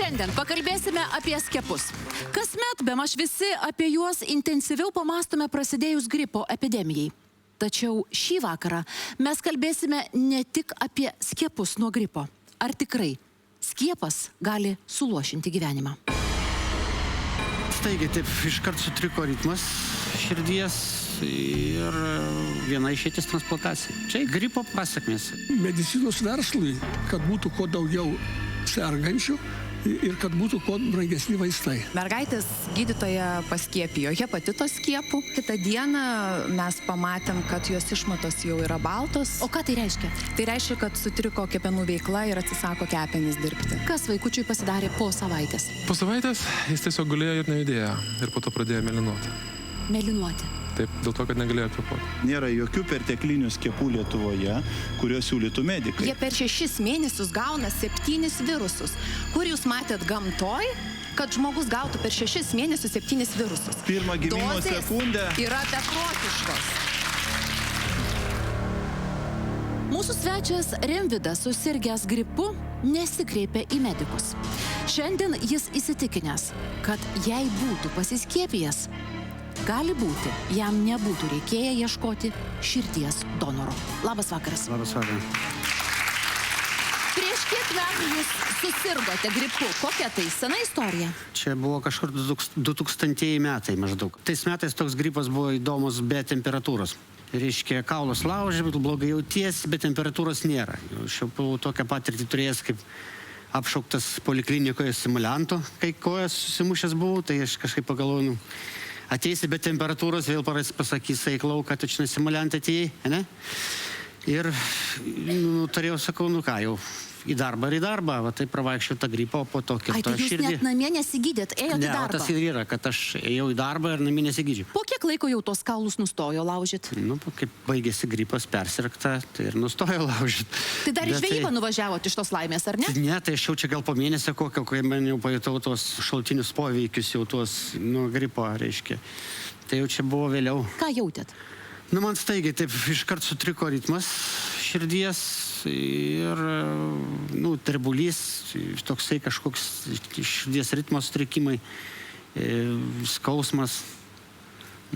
Šiandien pakalbėsime apie skiepus. Kasmet bemaž visi apie juos intensyviau pamastome prasidėjus gripo epidemijai. Tačiau šį vakarą mes kalbėsime ne tik apie skiepus nuo gripo. Ar tikrai skiepas gali suluošinti gyvenimą? Staigiai taip iškart sutriko ritmas širdies ir viena išeitis transplantacija. Čia gripo pasekmės. Medicinos verslui, kad būtų kuo daugiau sergančių ir kad būtų kuo brangesni vaistai. Mergaitės gydytoja paskiepijo hepatito skiepų. Kitą dieną mes pamatėm, kad jos išmatos jau yra baltos. O ką tai reiškia? Tai reiškia, kad sutriko kepenų veikla ir atsisako kepenys dirbti. Kas vaikučiui pasidarė po savaitės? Po savaitės jis tiesiog gulėjo ir nejudėjo ir po to pradėjo mėlynuoti. Mėlynuoti. Taip, dėl to, kad negalėjo kvėpuoti. Nėra jokių perteklinių skiepų Lietuvoje, kuriuos siūlytų medikai. Jie per 6 mėnesius gauna 7 virusus. Kur jūs matėt gamtoj, kad žmogus gautų per 6 mėnesius 7 virusus? Pirmą gimimo sekundę. Yra beprotiškos. Mūsų svečias Rimvydas, susirgęs gripu, nesikreipė į medikus. Šiandien jis įsitikinęs, kad jei būtų pasiskiepijęs, gali būti, jam nebūtų reikėję ieškoti širdies donoro. Labas vakaras. Labas vakaras. Prieš kiek metų jūs susirgote gripu? Kokia tai sena istorija? Čia buvo kažkur 2000 metai maždaug. Tais metais toks gripas buvo įdomus be temperatūros. Reiškia, kaulas laužė, blogai jautiesi, bet temperatūros nėra. Aš jau buvau tokią patirtį turėjęs, kaip apšauktas poliklinikoje simulianto, kai kojas susimušęs buvau, tai aš kažkaip pagalvojau, ateisi be temperatūros, vėl pasakys eiklau, kad tu čia simuliantą atėjai, ne? Ir turėjau, sakau, ką jau, į darbą, va tai pravaikščiau tą gripą, o po to kirto širdį. Ai, tai jūs net namie nesigydėt, ėjot į darbą? Ne, tas ir yra, kad aš ėjau į darbą ir namie nesigydžiu. Po kiek laiko jau tos kaulus nustojo laužyt? Kaip baigėsi gripas persirgta, tai ir nustojo laužyt. Tai dar į žvejybą nuvažiavot iš tos laimės, ar ne? Ne, tai aš jau čia gal po mėnesio kokio, kai man jau pajutau tos šaltinius poveikius, jau tuos, gripo, reiškia. Tai jau čia buvo vėliau. Ką jautėt? Man staigiai taip iškart sutriko ritmas širdies ir, drebulys, toksai kažkoks širdies ritmo sutrikimai, skausmas.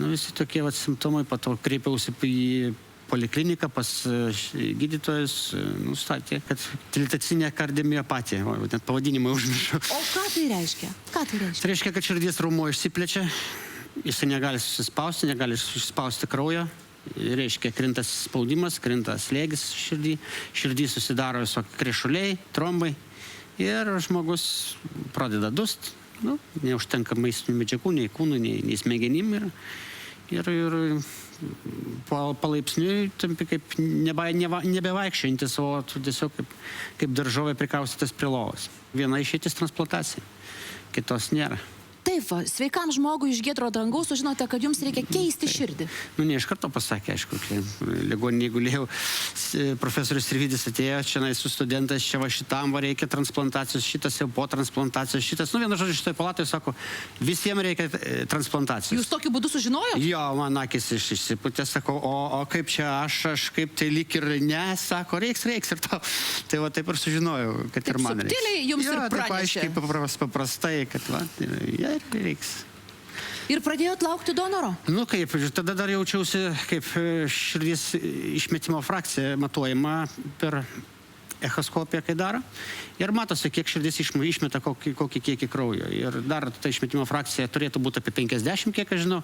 Visi tokie simptomai, po to kreipiausi į polikliniką pas gydytojus, nustatė, kad dilatacinė kardiomiopatija, net pavadinimą užmiršau. O ką tai reiškia? Tai reiškia, kad širdies raumuo išsiplečia, jis negali susispausti, negali susispausti kraujo, reiškia, krinta spaudimas, krinta slėgis širdį susidaro visokie krešuliai, trombai ir žmogus pradeda dust, neužtenka maistinių medžiagų, nei kūnų, nei smegenim ir palaipsniui tampi kaip nebevaikščiojantis, o tiesiog kaip daržovė prikaustytas prie lovos. Viena išeitis transplantacija, kitos nėra. Taip, sveikam žmogui iš giedro dangaus sužinote, kad jums reikia keisti širdį. Ne iš karto pasakė, aišku, ligoninėje gulėjau, profesorius Rimvydas atėjo, čia su studentais, čia va šitam va reikia transplantacijos, šitas jau po transplantacijos, šitas, vienu žodžiu, šitoje palatoje sako, visiems reikia transplantacijos. Jūs tokiu būdu sužinojot? Jo, man akis išsiputė, sako, o kaip čia aš kaip tai lyg ir ne, sako, reiks ir tau. Tai va taip ir sužinojau, kad ir man reiks. Subtiliai jums ir pranešė. Jo, taip aiškiai, paprastai, kad va, reiks. Ir pradėjot laukti donoro? Kaip, tada dar jaučiausi, kaip širdies išmetimo frakcija matuojama per echoskopiją, kai daro. Ir matosi, kiek širdis išmeta kokį kiekį kraujo. Ir dar ta išmetimo frakcija turėtų būti apie 50, kiek aš žinau.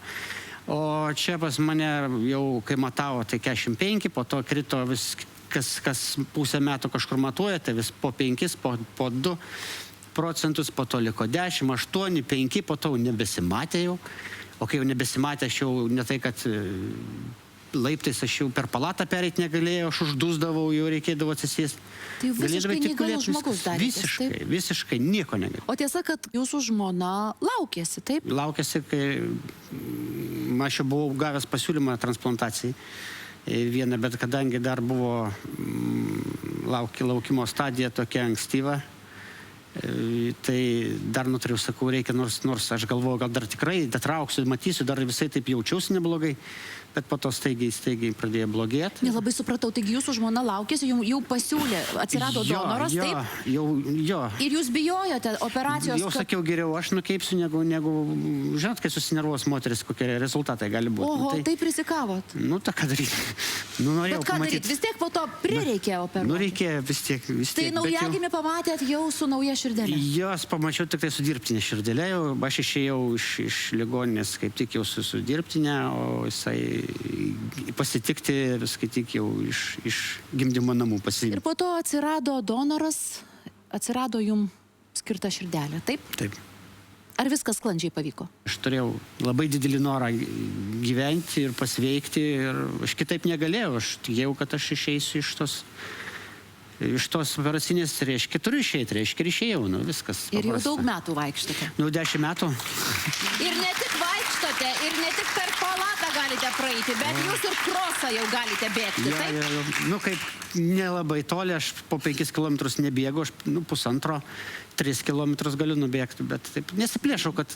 O čia pas mane jau, kai matavo, tai 45, po to krito vis, kas pusę metų kažkur matuoja, tai vis po 5, po 2 procentus, po to liko 10, 8, 5, po to nebesimatė jau. O kai jau nebesimatė, aš jau ne tai, kad laiptais aš jau per palatą pereit negalėjau, aš uždusdavau, jau reikėdavo atsisėsti. Tai visiškai neįgalus žmogus darėtės, taip? Visiškai nieko negaliu. O tiesa, kad jūsų žmona laukėsi, taip? Laukėsi, kai aš jau buvau gavęs pasiūlymą transplantacijai. Vieną, bet kadangi dar buvo laukimo stadija tokia ankstyva, Tai dar nutariau, sakau, reikia, nors aš galvoju, gal dar tikrai datrauksiu, matysiu, dar visai taip jaučiausi neblogai, bet po to staigiai pradėjo blogėti. Nelabai supratau, taigi jūsų žmona laukėsi, jau pasiūlė, atsirado donoras, taip? Jo. Ir jūs bijojote operacijos? Jau sakiau, geriau aš nukeipsiu, negu žinot, kai susinervuos moteris, kokie rezultatai gali būti. Oho, taip rizikavot. Nu, tą ką daryti. Norėjau Bet ką pamatyti. daryti? Vis tiek po to prireikė operuoti. Reikėjo vis tiek. Tai naujagimį pamatėt jau su nauja širdelė? Jos pamačiau tik tai su dirbtinė širdelė, aš išėjau iš ligoninės kaip tik jau su dirbtinė, o jisai pasitikti, skaityk, jau iš gimdymo namų pasiimti. Ir po to atsirado donoras, atsirado jum skirta širdelė, taip? Taip. Ar viskas sklandžiai pavyko? Aš turėjau labai didelį norą gyventi ir pasveikti ir aš kitaip negalėjau, aš tikėjau, kad aš išeisiu iš tos operacinės, reiškia, turiu išeiti, reiškia, ir išėjau, viskas. Ir jau paprasta. daug metų vaikštote. 10 metų. Ir ne tik vaikštote, ir ne tik per palatą galite praeiti, bet jūs ir krosą jau galite bėgti, taip? Ja. Kaip nelabai toli, aš po 5 kilometrus nebėgu, aš 1,5–3 kilometrus galiu nubėgti, bet taip nesiplėšau, kad,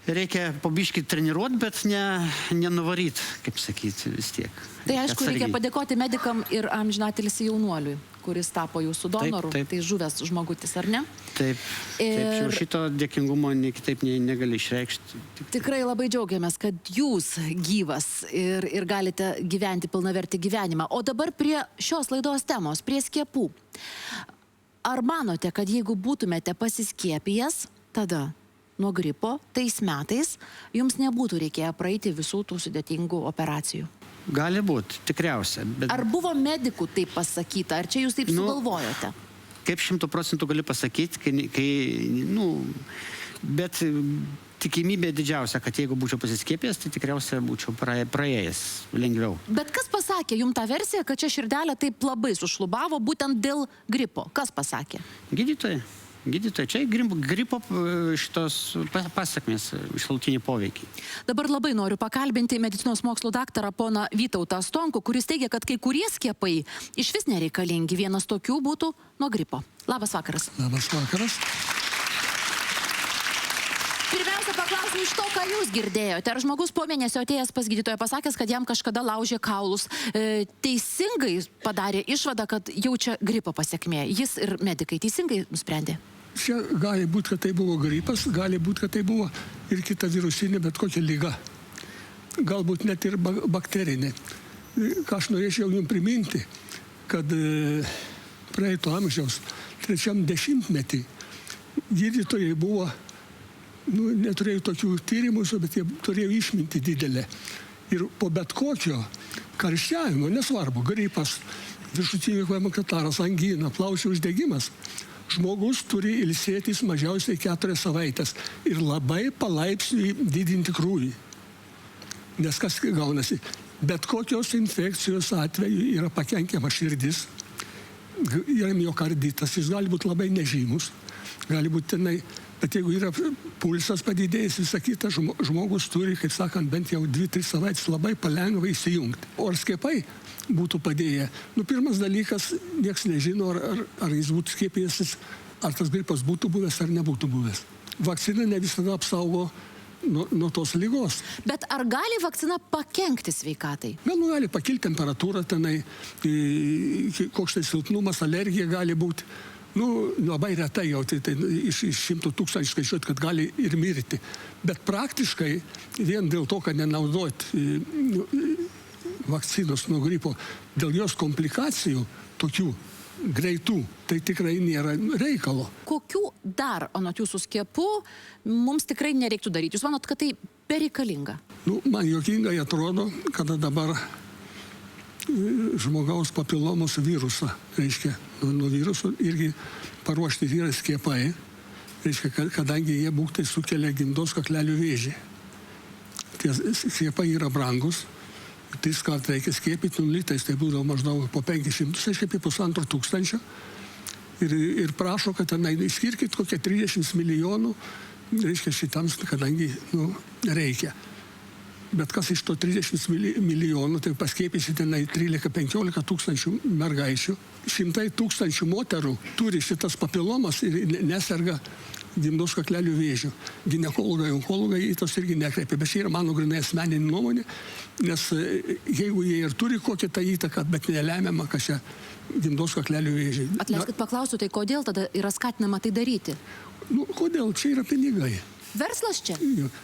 reikia pabiškį treniruoti, bet nenuvaryti, kaip sakyti, vis tiek. Tai aišku, reikia padėkoti medikam ir amžinatilsį jaunuoliui, kuris tapo jūsų donoru, Taip. tai žuvęs žmogutis, ar ne? Taip, jau šito dėkingumo kitaip negali išreikšti. Tikrai labai džiaugiamės, kad jūs gyvas ir galite gyventi pilnavertį gyvenimą. O dabar prie šios laidos temos, prie skiepų. Ar manote, kad jeigu būtumėte pasiskiepijęs, tada nuo gripo tais metais jums nebūtų reikėję praeiti visų tų sudėtingų operacijų? Gali būti, tikriausia. Bet Ar buvo medikų taip pasakyta, ar čia jūs taip sugalvojote? kaip 100% gali pasakyti, bet tikimybė didžiausia, kad jeigu būčiau pasiskiepęs, tai tikriausiai būčiau praėjęs lengviau. Bet kas pasakė jums tą versiją, kad čia širdelė taip labai sušlubavo būtent dėl gripo? Kas pasakė? Gydytojai, čia gripo šitos pasekmės, šalutiniai poveikiai. Dabar labai noriu pakalbinti medicinos mokslų daktarą poną Vytautą Stonkų, kuris teigia, kad kai kurie skiepai išvis nereikalingi. Vienas tokių būtų nuo gripo. Labas vakaras. Labas vakaras. Pirmiausia, paklausiu iš to, ką jūs girdėjote. Ar žmogus po mėnesio atėjęs pas gydytoją pasakęs, kad jam kažkada laužė kaulus, teisingai padarė išvadą, kad jaučia gripo pasekmė? Jis ir medikai teisingai nusprendė? Čia gali būti, kad tai buvo gripas, gali būti, kad tai buvo ir kita virusinė, bet kokia liga. Galbūt net ir bakterinė. Ką aš norėčiau jums priminti, kad praeito amžiaus 3 dešimtmetį gydytojai buvo, neturėjo tokių tyrimų, bet jie turėjo išminti didelę. Ir po bet kokio karščiavimo, nesvarbu, gripas, viršutinio kvėpavimo kataras, angina, plaučių uždegimas, žmogus turi ilsėtis mažiausiai 4 savaitės ir labai palaipsniui didinti krūvį. Nes kas gaunasi? Bet kokios infekcijos atveju yra pakenkiama širdis, yra miokarditas, jis gali būti labai nežymus, gali būti tenai, bet jeigu yra pulsas padidėjęs, visą kitą, žmogus turi, kaip sakant, bent jau 2–3 savaitės labai palengva įsijungti. O ar skiepai būtų padėję? Pirmas dalykas, nieks nežino, ar jis būtų skiepijęs, ar tas gripas būtų buvęs ar nebūtų buvęs. Vakcina ne visada apsaugo nuo tos ligos. Bet ar gali vakcina pakenkti sveikatai? Gali pakilti temperatūrą tenai, koks tai silpnumas, alergija gali būti. Labai retai jau, tai iš 100 000 skaičiuoti, kad gali ir mirti. Bet praktiškai, vien dėl to, kad nenaudoti vakcinos nuo gripo, dėl jos komplikacijų, tokių greitų, tai tikrai nėra reikalo. Kokių dar, anot jūsų skiepų, mums tikrai nereiktų daryti? Jūs manot, kad tai bereikalinga? Man juokingai atrodo, kada dabar žmogaus papilomos virusą, reiškia, nuo virusų irgi paruošti yra skiepai, reiškia, kadangi jie būktai sukelia gimdos kaklelio vėžį. Tie skiepai yra brangus, 3 kartų reikia skiepyti, litais tai būdavo maždaug po 500, reiškia, apie 1500. Ir prašo, kad tenai išskirkit kokią 30 milijonų, reiškia, šitams, kadangi reikia. Bet kas iš to 30 milijonų, tai paskiepysi tenai 13-15 tūkstančių mergaičių. 100 tūkstančių moterų turi šitas papilomas ir neserga gimdos kaklelių vėžių. Ginekologai, onkologai į tos irgi nekreipia, bet čia yra mano grinai asmeninė nuomonė, nes jeigu jie ir turi kokią tą įtaką, bet nelemiamą, kad čia gimdos kaklelių vėžiai. Atleiskit, paklausiu, tai kodėl tada yra skatinama tai daryti? Nu, kodėl? Čia yra pinigai. Verslas čia?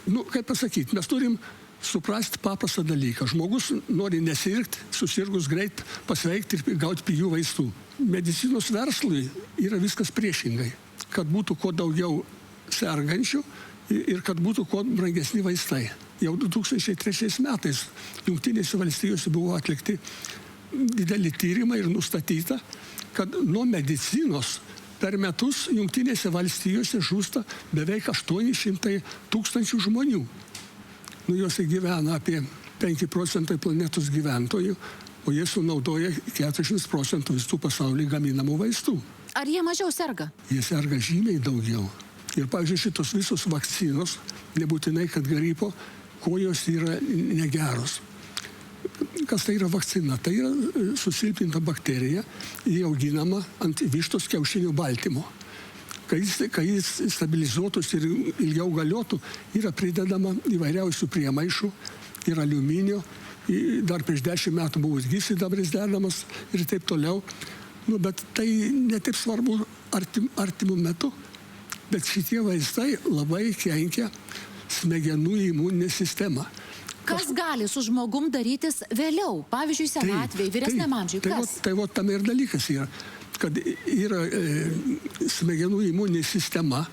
Nu, kaip pasakyti, mes turim suprasti paprastą dalyką. Žmogus nori nesirgti, susirgus greit pasveikti ir gauti pigių vaistų. Medicinos verslui yra viskas priešingai. Kad būtų kuo daugiau sergančių ir kad būtų kuo brangesni vaistai. Jau 2003 metais Jungtinėse valstijose buvo atlikti dideli tyrimai ir nustatyta, kad nuo medicinos per metus Jungtinėse valstijose žūsta beveik 800 tūkstančių žmonių. Nu, juose gyvena apie 5% planetos gyventojų, o jie sunaudoja 40% visų pasaulyje gaminamų vaistų. Ar jie mažiau serga? Jie serga žymiai daugiau. Ir, pavyzdžiui, šitos visos vakcinos, nebūtinai, kad gripo, kuo jos yra negeros. Kas tai yra vakcina? Tai yra susilpninta bakterija, jie auginama ant vištos kiaušinių baltymo. Kai jis stabilizuotus ir ilgiau galiotų, yra pridedama įvairiausių priemaišų, ir aliuminio, dar prieš 10 metų buvo gyvsidabris dedamas ir taip toliau. Nu, bet tai netaip svarbu artimų metu, bet šitie vaistai labai kenkia smegenų imuninę sistemą. Kas gali su žmogum darytis vėliau? Pavyzdžiui, senatvėje, vyresniam amžiui. Kas? Tai tam ir dalykas yra, kad yra smegenų imuninė sistema,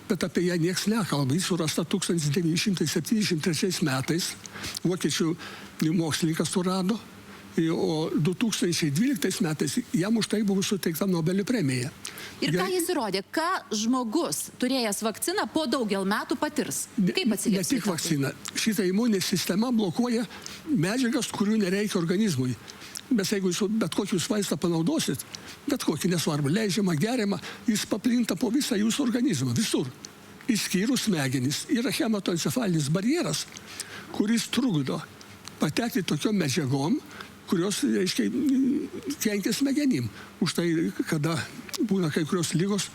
bet apie ją nieks nekalba. Jis surasta 1973 metais, vokiečių mokslininkas surado, o 2012 metais jam už tai buvo suteikta Nobelio premija. Ir ką jis įrodė? Ką žmogus, turėjęs vakciną, po daugel metų patirs? Kaip atsilieps? Ne tik vakcina. Šitą imuninė sistema blokuoja medžiagas, kurių nereikia organizmui. Bet jeigu jūs bet kokius vaistą panaudosit, bet kokį nesvarbu, leidžiama, geriama, jis paplinta po visą jūsų organizmą, visur. Išskyrus smegenis. Yra hematoencefalinis barjeras, kuris trukdo patekti tokiom medžiagom, kurios, reiškia, kenkia smegenim. Už tai, kada būna kai kurios ligos,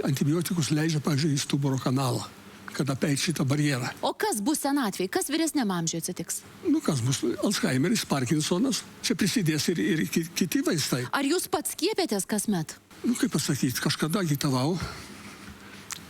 antibiotikus leidžia, pavyzdžiui, į stuburo kanalą, kada apeit šitą barjerą. O kas bus senatvėje? Kas vyresniam amžiui atsitiks? Nu, kas bus? Alzheimeris, Parkinsonas. Čia prisidės ir kiti vaistai. Ar jūs pats skiepėtės kasmet? Nu, kaip pasakyti, kažkada agitavau,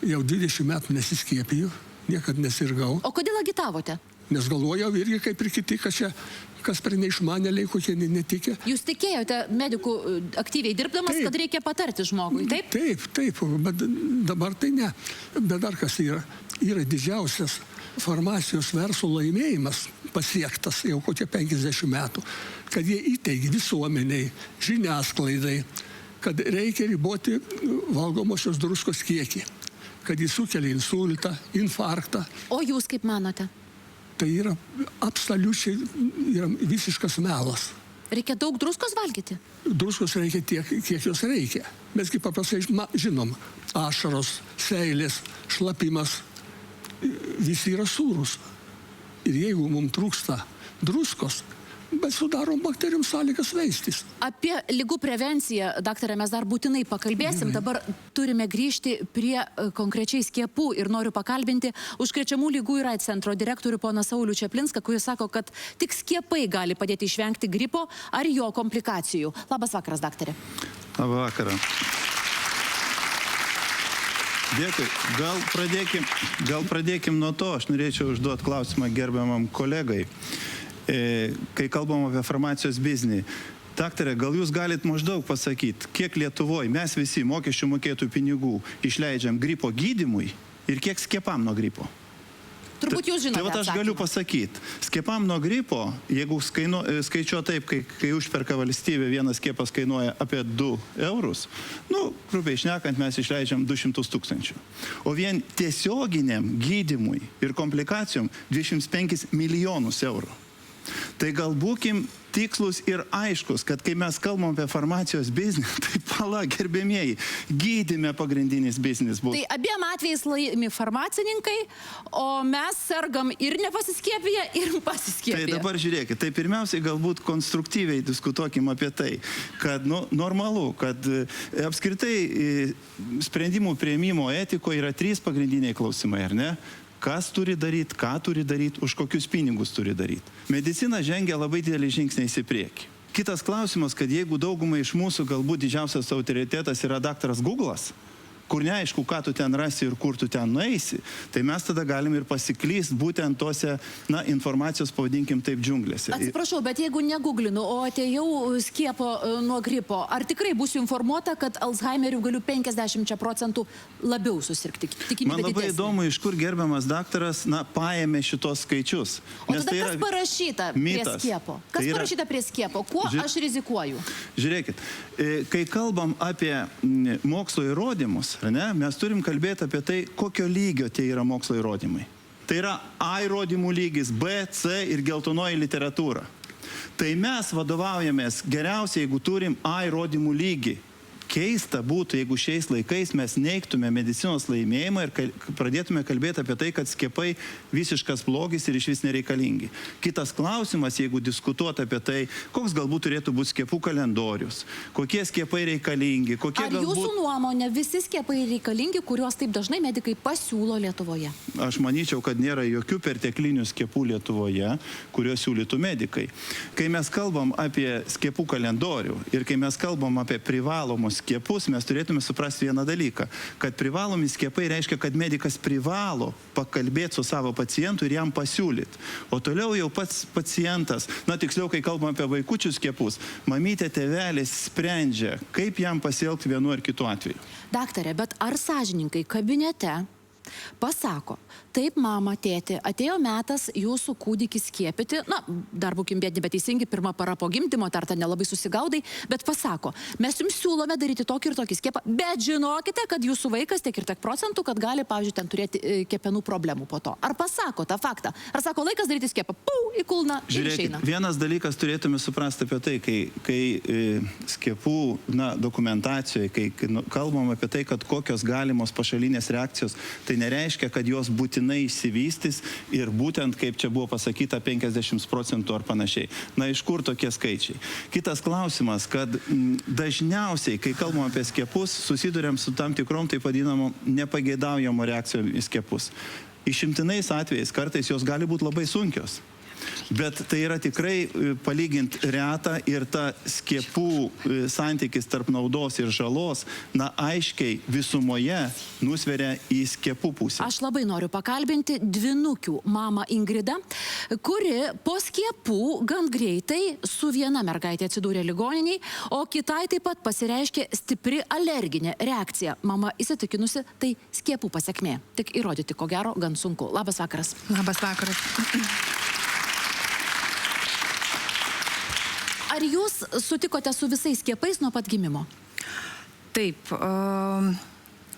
jau 20 metų nesiskiepiju, niekad nesirgau. O kodėl agitavote? Nes galvojau irgi kaip ir kiti, kad čia kas per neišmanėliai, kokie netikė. Jūs tikėjote medikų aktyviai dirbdamas, Taip. kad reikia patarti žmogui, taip? Taip, bet dabar tai ne. Bet dar kas yra? Yra didžiausias farmacijos verslo laimėjimas pasiektas jau kokie 50 metų, kad jie įteigi visuomeniai, žiniasklaidai, kad reikia riboti valgomosios druskos kiekį, kad jis sukelia insultą, infarktą. O jūs kaip manote? Tai yra absoliučiai yra visiškas melas. Reikia daug druskos valgyti? Druskos reikia tiek, kiek jos reikia. Mesgi paprastai žinom, ašaros, seilės, šlapimas, visi yra sūrus. Ir jeigu mums trūksta druskos, bet sudarom bakterijom sąlygas veistis. Apie ligų prevenciją, daktarė, mes dar būtinai pakalbėsim. Dabar turime grįžti prie konkrečiai skiepų ir noriu pakalbinti Užkrečiamų ligų ir AIDS centro direktorių poną Saulių Čaplinską, kuris sako, kad tik skiepai gali padėti išvengti gripo ar jo komplikacijų. Labas vakaras, daktarė. Labą vakarą. Dėkui. Gal pradėkim nuo to. Aš norėčiau užduoti klausimą gerbiamam kolegai. Kai kalbam apie farmacijos biznį, daktarė, gal jūs galit maždaug pasakyti, kiek Lietuvoje mes visi mokesčių mokėtojų pinigų išleidžiam gripo gydymui ir kiek skiepam nuo gripo? Turbūt jūs žinote Tai vat aš galiu pasakyti, skiepam nuo gripo, jeigu skaičiuo taip, kai užperka valstybė, vienas skiepas kainuoja apie 2 eurus, nu, grubiai šnekant, mes išleidžiam 200 000. O vien tiesioginiam gydymui ir komplikacijom 25 milijonus eurų. Tai gal būkim tikslus ir aiškus, kad kai mes kalbam apie farmacijos biznį, tai pala, gerbėmieji, gydyme pagrindinis biznis bus. Tai abiem atvejais laimi farmacininkai, o mes sergam ir nepasiskiepiję, ir pasiskiepiję. Tai dabar žiūrėkit, tai pirmiausiai galbūt konstruktyviai diskutuokim apie tai, kad normalu, kad apskritai sprendimų priėmimo etikoje yra 3 pagrindiniai klausimai, ar ne? Kas turi daryti, ką turi daryti, už kokius pinigus turi daryti. Medicina žengia labai didelį žingsnį į priekį. Kitas klausimas, kad jeigu daugumai iš mūsų galbūt didžiausias autoritetas yra daktaras Google'as, kur neaišku, ką tu ten rasi ir kur tu ten nueisi, tai mes tada galim ir pasiklyst būtent tose, informacijos, pavadinkim taip, džiunglėse. Atsiprašau, bet jeigu negooglinu, o atėjau skiepo nuo gripo, ar tikrai būsiu informuota, kad Alzheimeriu galiu 50% labiau susirgti? Man labai įdomu, iš kur gerbiamas daktaras, paėmė šitos skaičius. O tada kas parašyta prie skiepo? Kas parašyta prie skiepo? Kuo aš rizikuoju? Žiūrėkit, kai kalbam apie mokslo įrodymus, mes turim kalbėti apie tai, kokio lygio tie yra mokslo įrodymai. Tai yra A įrodymų lygis, B, C ir geltonoji literatūra. Tai mes vadovaujamės geriausiai, jeigu turim A įrodymų lygį. Keista būtų, jeigu šiais laikais mes neigtume medicinos laimėjimą ir pradėtume kalbėti apie tai, kad skiepai visiškas blogis ir iš vis nereikalingi. Kitas klausimas, jeigu diskutuoti apie tai, koks galbūt turėtų būti skiepų kalendorius, kokie skiepai reikalingi, kokie Ar galbūt... jūsų nuomonė visi skiepai reikalingi, kuriuos taip dažnai medikai pasiūlo Lietuvoje? Aš manyčiau, kad nėra jokių perteklinių skiepų Lietuvoje, kuriuos siūlytų medikai. Kai mes kalbam apie skiepų kalendorių ir kai mes kalbam apie privalomus skiepus, mes turėtume suprasti vieną dalyką, kad privalomi skiepai reiškia, kad medikas privalo pakalbėti su savo pacientu ir jam pasiūlyti. O toliau jau pats pacientas, tiksliau, kai kalbam apie vaikučių skiepus, mamytė, tėvelis sprendžia, kaip jam pasielgti vienu ar kitu atveju. Daktare, bet ar sąžininkai kabinete pasako, taip, mama, tėti, atėjo metas jūsų kūdikį skiepyti, dar būkim bėdni, bet teisingi, pirma para po gimdymo, tarta nelabai susigaudai, bet pasako, mes jums siūlome daryti tokį ir tokį skiepą, bet žinokite, kad jūsų vaikas tiek ir tiek procentų, kad gali, pavyzdžiui, ten turėti kepenų problemų po to. Ar pasako tą faktą? Ar sako, laikas daryti skiepą, į kulną ir išeina? Žiūrėkit, vienas dalykas turėtume suprasti apie tai, kai skiepų dokumentacijoje, kai kalbam apie tai, kad kokios galimos pašalinės reakcijos, tai nereiškia, kad jos būtinai išsivystys ir būtent, kaip čia buvo pasakyta, 50% ar panašiai. Iš kur tokie skaičiai? Kitas klausimas, kad dažniausiai, kai kalbam apie skiepus, susiduriam su tam tikrom, taip vadinamom, nepageidaujamo reakcijom į skiepus. Išimtinais atvejais kartais jos gali būti labai sunkios. Bet tai yra tikrai palygint reta ir ta skiepų santykis tarp naudos ir žalos, aiškiai visumoje nusveria į skiepų pusę. Aš labai noriu pakalbinti dvinukių mamą Ingridą, kuri po skiepų gan greitai su viena mergaitė atsidūrė ligoniniai, o kitai taip pat pasireiškė stipri alerginė reakcija. Mama įsitikinusi, tai skiepų pasekmė. Tik įrodyti, ko gero, gan sunku. Labas vakaras. Labas vakaras. Ar jūs sutikote su visais skiepais nuo pat gimimo? Taip,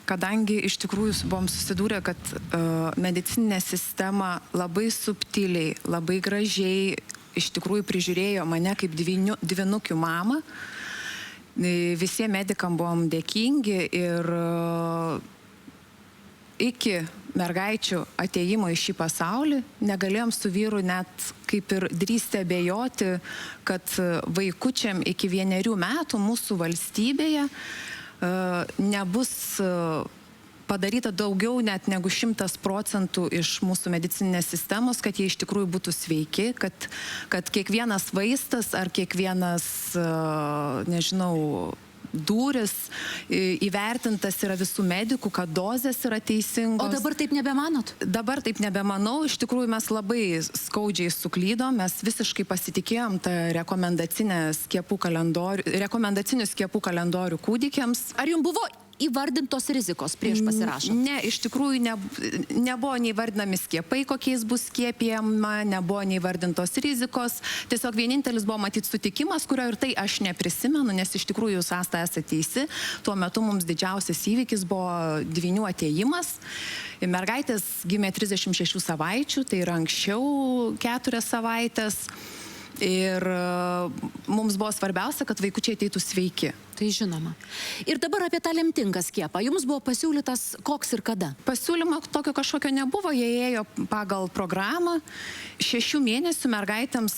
kadangi iš tikrųjų buvom susidūrę, kad medicininė sistema labai subtiliai, labai gražiai iš tikrųjų prižiūrėjo mane kaip dvinukių mamą, visiems medikam buvom dėkingi ir iki mergaičių ateimo į šį pasaulį negalėjom su vyru net kaip ir drįsti abejoti, kad vaikučiam iki 1 metų mūsų valstybėje nebus padaryta daugiau net negu 100% iš mūsų medicininės sistemos, kad jie iš tikrųjų būtų sveiki, kad kiekvienas vaistas ar kiekvienas, nežinau, dūris įvertintas yra visų medikų, kad dozės yra teisingos. O dabar taip nebemanot? Dabar taip nebemanau. Iš tikrųjų mes labai skaudžiai suklydom. Mes visiškai pasitikėjom tą rekomendacinių skiepų kalendorių kūdikiams. Ar jums buvo įvardintos rizikos prieš pasirašant? Ne, iš tikrųjų nebuvo neįvardinami skiepai, kokiais bus skiepijama, nebuvo neįvardintos rizikos. Tiesiog vienintelis buvo matyti sutikimas, kurio ir tai aš neprisimenu, nes iš tikrųjų jūs esate teisi. Tuo metu mums didžiausias įvykis buvo dvynių atėjimas. Mergaitės gimė 36 savaičių, tai yra anksčiau 4 savaitės. Ir mums buvo svarbiausia, kad vaikučiai ateitų sveiki. Tai žinoma. Ir dabar apie tą lemtingą skiepą. Jums buvo pasiūlytas koks ir kada? Pasiūlymo tokio kažkokio nebuvo, jie ėjo pagal programą. 6 mėnesių mergaitėms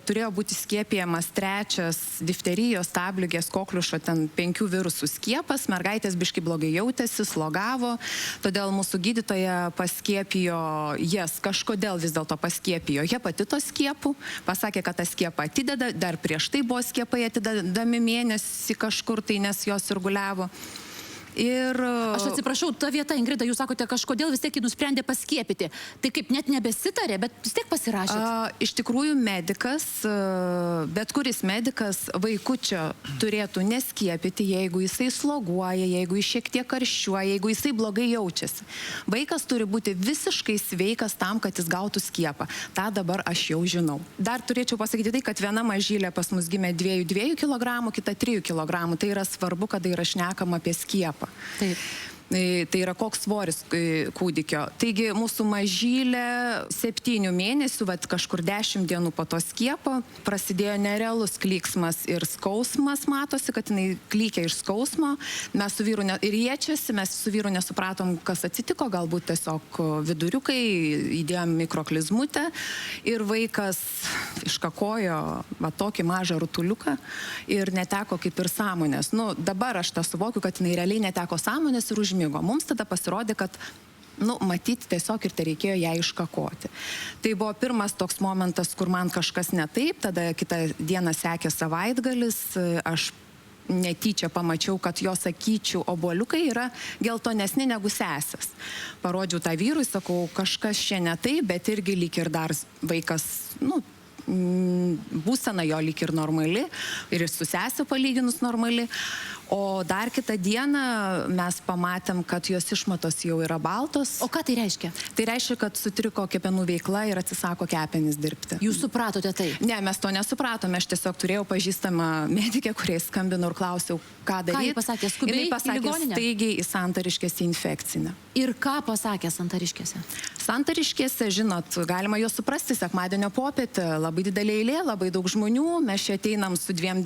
turėjo būti skiepijamas 3 difterijos, tabliugės, kokliušo, ten 5 virusų skiepas. Mergaitės biškai blogai jautėsi, slogavo, todėl mūsų gydytoja paskiepijo jas, kažkodėl vis dėlto paskiepijo hepatito skiepų, pasakė, kad tą skiepą atideda, dar prieš tai buvo skiepai atidedami mėnesį kažkur tai, nes jos sirguliavo. Ir... Aš atsiprašau, ta vieta, Ingrida, jūs sakote, kažkodėl vis tiek jį nusprendė paskiepyti. Tai kaip, net nebesitarė, bet vis tiek pasirašėt? Iš tikrųjų, medikas, bet kuris medikas vaikučio turėtų neskiepyti, jeigu jisai sloguoja, jeigu jis šiek tiek karščiuoja, jeigu jisai blogai jaučiasi. Vaikas turi būti visiškai sveikas tam, kad jis gautų skiepą. Ta dabar aš jau žinau. Dar turėčiau pasakyti tai, kad viena mažylė pas mus gimė 2 kg, kita 3 kg. Tai yra svarbu, kada yra šnekama apie skiepą. Taip. Tai yra koks svoris kūdikio. Taigi mūsų mažylė 7 mėnesių, kažkur 10 dienų po to skiepo, prasidėjo nerealus klyksmas ir skausmas, matosi, kad jinai klykia iš skausmo. Mes su vyru ir riečiasi, mes su vyru nesupratom, kas atsitiko, galbūt tiesiog viduriukai, įdėjom mikroklizmutę ir vaikas iškakojo tokį mažą rutuliuką ir neteko kaip ir sąmonės. Dabar aš tą suvokiu, kad jinai realiai neteko sąmonės ir užmėgo. Mums tada pasirodė, kad matyti tiesiog ir tai reikėjo ją iškakoti. Tai buvo pirmas toks momentas, kur man kažkas ne taip, tada kitą dieną sekė savaitgalis, aš netyčia pamačiau, kad jos akyčių obuoliukai yra geltonesni negu sesės. Parodžiau tą vyrui, sakau, kažkas čia ne taip, bet irgi lyg ir dar vaikas, būsena jo lyg ir normali ir su sesė palyginus normali. O dar kitą dieną mes pamatėm, kad jos išmatos jau yra baltos. O ką tai reiškia? Tai reiškia, kad sutriko kepenų veikla ir atsisako kepenys dirbti. Jūs supratote tai? Ne, mes to nesupratome. Aš tiesiog turėjau pažįstamą medikę, kuriai skambinau ir klausiau, ką daryti. Ką ji pasakė? Skubiai į pasakė ligoninę? Staigiai į Santariškėse infekcinę. Ir ką pasakė Santariškėse? Santariškėse, žinot, galima juos suprasti, sekmadienio popietę, labai didelė eilė, labai daug žmonių, mes čia ateinam su 2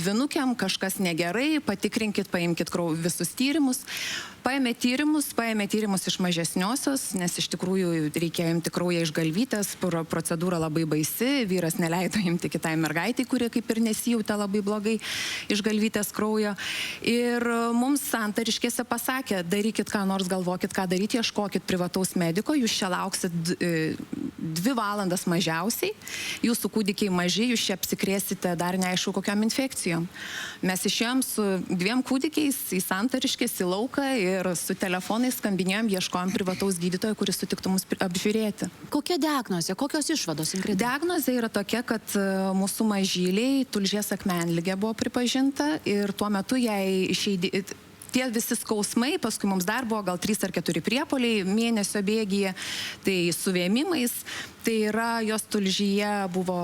dvinukėm, kažkas negerai, patikrinkit, paimkit visus tyrimus. Paėmė tyrimus iš mažesniosios, nes iš tikrųjų reikėjo imti kraują iš galvytės, procedūra labai baisi, vyras neleido imti kitai mergaitai, kuri kaip ir nesijautė labai blogai iš galvytės kraujo. Ir mums Santariškėse pasakė, darykit ką nors, galvokit ką daryti, ieškokit privataus mediko, jūs čia lauksit 2 valandas mažiausiai, jūsų kūdikiai maži, jūs čia apsikrėsite dar neaišku kokiom infekcijom. Mes išėjom su 2 kūdikiais į Santariškės, į lauką ir su telefonais skambinėjom, ieškojom privataus gydytojo, kuris sutiktų mus apžiūrėti. Kokia diagnozė, kokios išvados, Ingrida? Diagnozė yra tokia, kad mūsų mažyliai tulžies akmenligė buvo pripažinta ir tuo metu jai tie visi skausmai, paskui mums dar buvo gal 3 ar 4 priepuoliai mėnesio bėgyje, tai su vėmimais, tai yra jos tulžyje buvo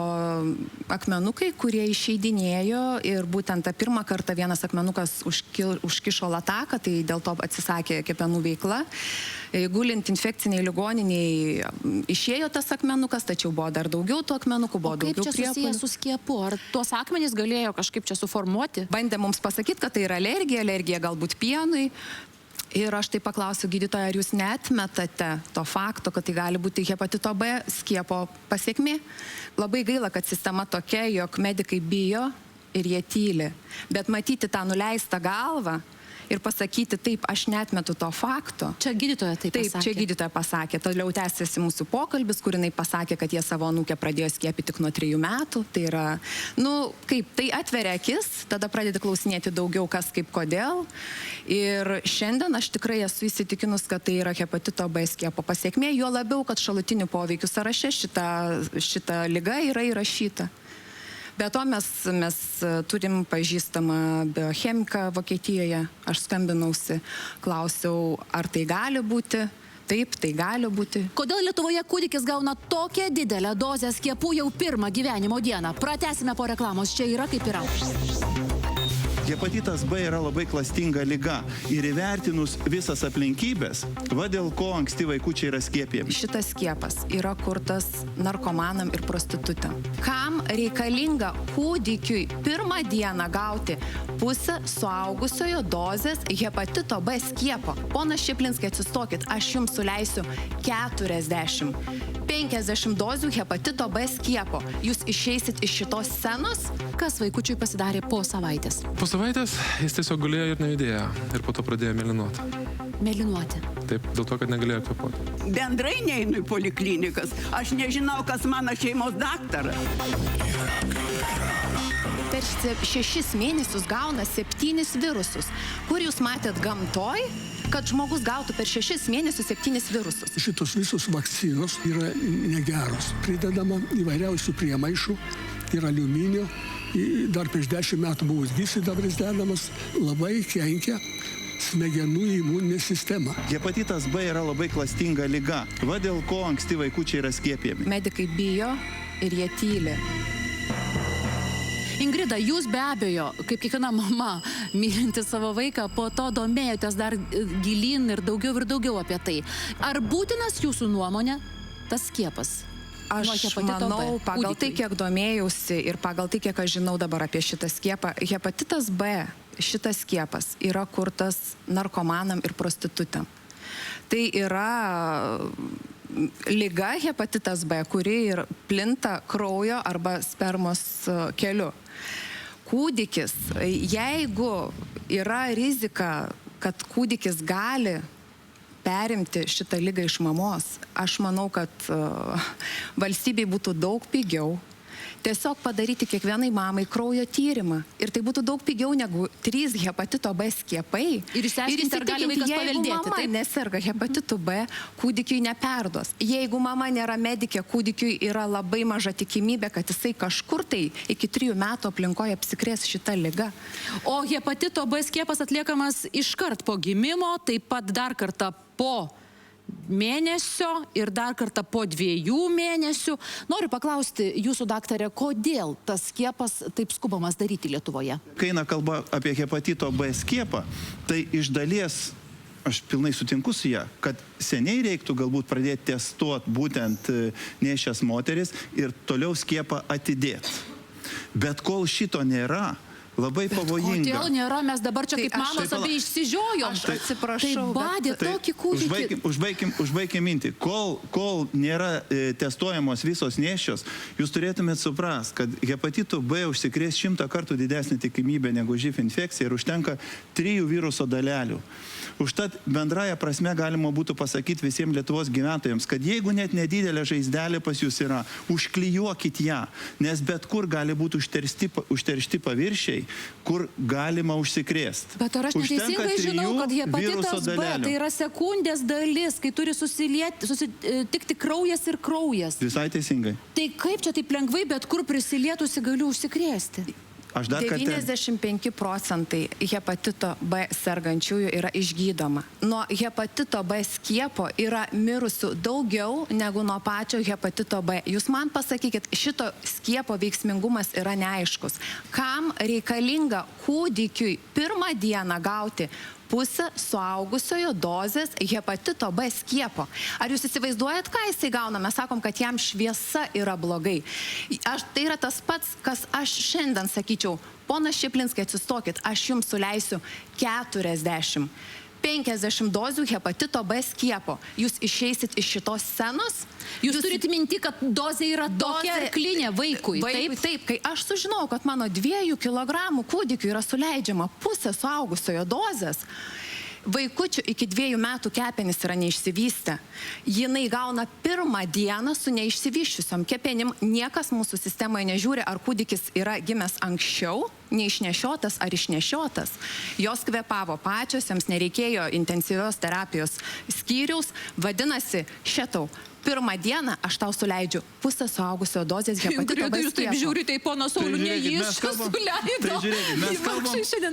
akmenukai, kurie išeidinėjo ir būtent tą pirmą kartą vienas akmenukas užkišo lataką, tai dėl to atsisakė kepenų veikla. Gulint infekciniai ligoniniai išėjo tas akmenukas, tačiau buvo dar daugiau tų akmenukų, buvo daugiau priepuolių. Kaip čia susijęs su skiepu? Ar tuos akmenys galėjo kažkaip čia suformuoti? Bandė mums pasakyti, kad tai yra alergija galbūt pienui. Ir aš tai paklausiu gydytoją, ar jūs neatmetate to fakto, kad tai gali būti hepatito B skiepo pasekmė. Labai gaila, kad sistema tokia, jog medikai bijo ir jie tyli. Bet matyti tą nuleistą galvą ir pasakyti, taip, aš neatmetu to fakto. Čia gydytoja taip pasakė? Taip, čia gydytoja pasakė. Toliau tęsiasi mūsų pokalbis, kur jinai pasakė, kad jie savo anūkę pradėjo skiepyti tik nuo 3 metų. Tai yra, tai atveria akis, tada pradedi klausinėti daugiau kas kaip kodėl. Ir šiandien aš tikrai esu įsitikinus, kad tai yra hepatito B skiepo pasiekmė, juo labiau, kad šalutinių poveikių sąraše šita liga yra įrašyta. Be to mes turim pažįstamą biochemiką Vokietijoje. Aš skambinausi, klausiau, ar tai gali būti. Taip, tai gali būti. Kodėl Lietuvoje kūdikis gauna tokią didelę dozę skiepų jau pirmą gyvenimo dieną? Pratęsime po reklamos. Čia yra kaip yra. Hepatitas B yra labai klastinga liga ir įvertinus visas aplinkybės, va dėl ko anksti vaikučiai yra skiepijami. Šitas skiepas yra kurtas narkomanam ir prostitutėm. Kam reikalinga kūdikiui pirmą dieną gauti pusę suaugusiojo dozės hepatito B skiepo? Ponas Šiplinskai, atsistokit, aš jums suleisiu 40, 50 dozių hepatito B skiepo. Jūs išeisit iš šitos scenos? Kas vaikučiui pasidarė po savaitės? Po savaitės jis tiesiog gulėjo ir nejudėjo. Ir po to pradėjo mėlynuoti. Mėlynuoti. Taip, dėl to, kad negalėjo kvėpuoti. Bendrai neinu į poliklinikas. Aš nežinau, kas mano šeimos daktaras. Per 6 mėnesius gauna 7 virusus. Kur jūs matėt gamtoj, kad žmogus gautų per 6 mėnesius 7 virusus? Šitos visos vakcinos yra negeros. Pridedama įvairiausių priemaišų ir aliuminio. Dar prieš 10 metų buvo gyvsidabris dedamas, labai kenkia smegenų imuninė sistema. Hepatitas B yra labai klastinga liga, va dėl ko anksti vaikučiai yra skiepijami. Medikai bijo ir jie tyli. Ingrida, jūs be abejo, kaip kiekviena mama, mylinti savo vaiką, po to domėjotės dar gilyn ir daugiau apie tai. Ar būtinas jūsų nuomonė tas skiepas? Aš manau, pagal tai, kiek domėjausi ir pagal tai, kiek aš žinau dabar apie šitą skiepą, hepatitas B, šitas skiepas yra kurtas narkomanam ir prostitutėm. Tai yra liga hepatitas B, kuri ir plinta kraujo arba spermos keliu. Kūdikis, jeigu yra rizika, kad kūdikis gali perimti šitą ligą iš mamos, aš manau, kad valstybei būtų daug pigiau tiesiog padaryti kiekvienai mamai kraujo tyrimą. Ir tai būtų daug pigiau negu 3 hepatito B skiepai. Ir išsiaiškinti, ar gali vaikas paveldėti. Jeigu mama neserga hepatitu B, kūdikiui neperduos. Jeigu mama nėra medikė, kūdikiui yra labai maža tikimybė, kad jisai kažkur tai iki 3 metų aplinkoje apsikrės šitą ligą. O hepatito B skiepas atliekamas iškart po gimimo, taip pat dar kartą po mėnesio ir dar kartą po 2 mėnesių. Noriu paklausti jūsų, daktarė, kodėl tas skiepas taip skubamas daryti Lietuvoje? Kai eina kalba apie hepatito B skiepą, tai iš dalies aš pilnai sutinku su ją, kad seniai reiktų galbūt pradėti testuoti būtent nėščias moteris ir toliau skiepą atidėti. Bet kol šito nėra, labai pavojinga. Kodėl nėra? Mes dabar čia kaip mamos apie išsižiojom. Aš atsiprašau. Tai badė tokį kūdikį. Užbaikim mintį. Kol nėra testuojamos visos nėščios, jūs turėtumėt suprast, kad hepatitu B užsikrės 100 kartų didesnė tikimybė negu živ infekcija ir užtenka 3 viruso dalelių. Užtat bendraja prasme galima būtų pasakyti visiems Lietuvos gyventojams, kad jeigu net nedidelė žaizdelė pas jūs yra, užklijuokit ją, nes bet kur gali būti užteršti paviršiai, kur galima užsikrėsti. Bet ar aš neteisingai žinau, kad hepatitas B tai yra sekundės dalis, kai turi susitikti kraujas ir kraujas? Visai teisingai. Tai kaip čia taip lengvai, bet kur prisilietusi galiu užsikrėsti? 95% hepatito B sergančiųjų yra išgydoma. Nuo hepatito B skiepo yra mirusių daugiau negu nuo pačio hepatito B. Jūs man pasakykit, šito skiepo veiksmingumas yra neaiškus. Kam reikalinga kūdikiui pirmą dieną gauti pusę suaugusiojo dozės hepatito B skiepo? Ar jūs įsivaizduojat, ką jisai gauna? Mes sakom, kad jam šviesa yra blogai. Tai yra tas pats, kas aš šiandien sakyčiau, ponas Šiplinskai, atsistokit, aš jums suleisiu 40, 50 dozių hepatito B skiepo. Jūs išeisit iš šitos scenos? Jūs turite minti, kad dozė yra tokia arklinė vaikui, taip? Taip, kai aš sužinau, kad mano 2 kilogramų kūdikiu yra suleidžiama pusė suaugusiojo dozės, vaikučių iki 2 metų kepenys yra neišsivystę. Jinai gauna pirmą dieną su neišsivyščiusiom kepenim. Niekas mūsų sistemoje nežiūri, ar kūdikis yra gimęs anksčiau, neišnešiotas ar išnešiotas. Jos kvėpavo pačios, jiems nereikėjo intensyvios terapijos skyriaus. Vadinasi, šitau, pirmą dieną aš tau suleidžiu pusę suaugusio dozės hepatito B skiepo. Jūs taip žiūrite į pono Saulių, ne jis suleido.